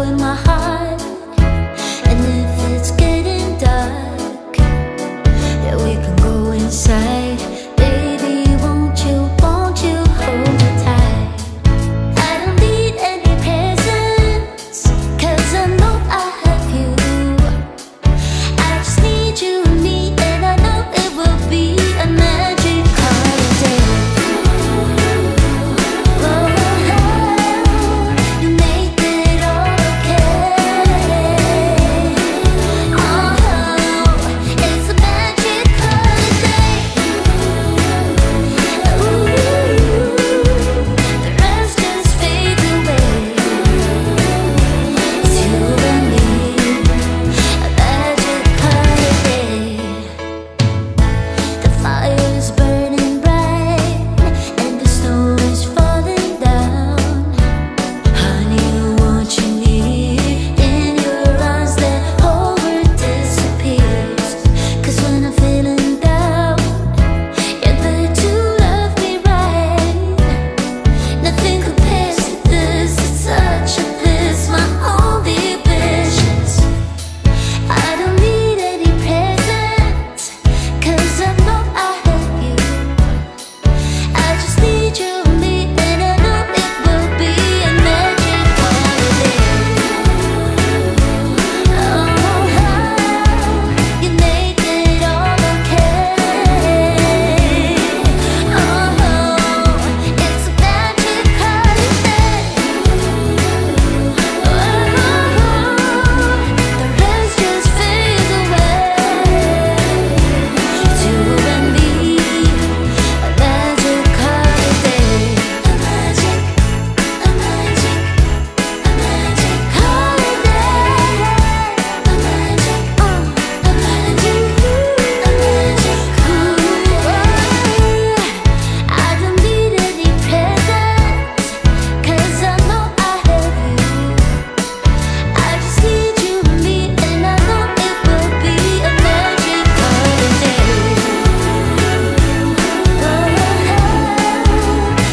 in my heart. And if it's getting dark, yeah, we can go inside. Baby, won't you hold me tight? I don't need any presents, 'cause I know I have you. I just need you and me, and I know it will be a magic holiday. You make it all okay. It's a magic holiday. The rest just fades away. It's you and me, a magic holiday. The fire is burning bright and the snow is falling down. Honey, what you need in your eyes, that whole world disappears. 'Cause when I'm feeling down, you're there to love me right. Nothing compares to this, it's such a bliss, my only wishes. I don't need any presents, 'cause I know I have you. I just need you and me, and I know it will be a magic holiday. You make it all okay. It's a magic holiday. The rest just fades away. It's you and me, a magic holiday. A magic holiday. A magic holiday. I don't need any presents, 'cause I know I have you. I just need you and me, and I know it will be a magic holiday.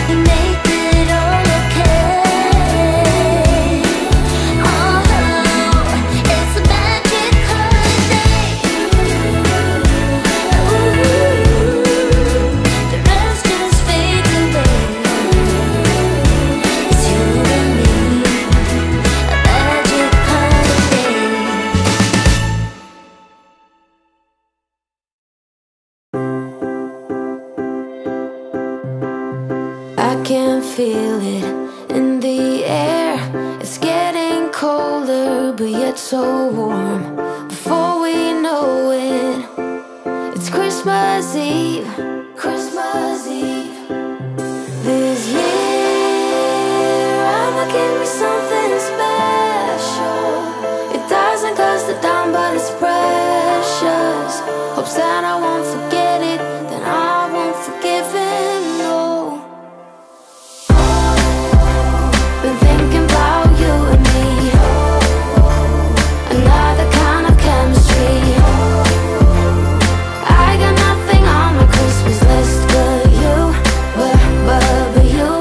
You make it all okay. It's a magic holiday. The rest just fades away. It's you and me, a magic holiday. I can feel it in the air. It's getting colder, but yet so warm. Before we know it, it's Christmas Eve. Christmas Eve. This year, I'ma give me something special. It doesn't cost a dime, but it's precious. Hopes that I won't forget it, then I won't forgive him, no. Been thinking about you and me, another kind of chemistry. I got nothing on my Christmas list but you, but you.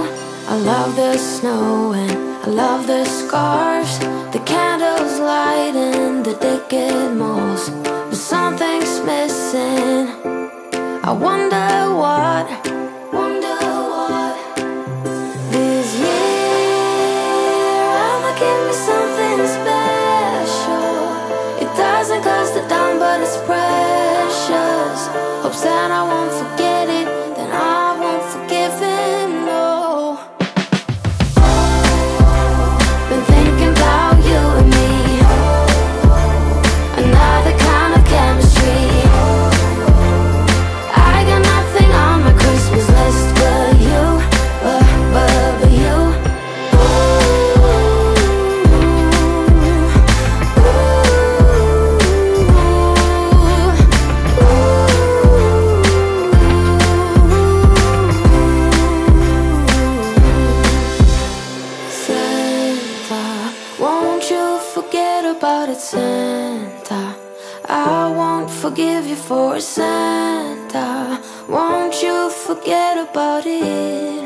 I love the snow and I love the scarves, the candles lighting the decade malls. But something's missing. I wonder what. This year, I'ma give me something special. It doesn't cost a dime, but it's precious. Hopes that I won't forget it, then I won't forgive him, no. Been thinking about you and me, another kind of chemistry. I got nothing on my Christmas list but you, but you. Santa, won't you forget about it, Santa? I won't forgive you for it, Santa. Won't you forget about it?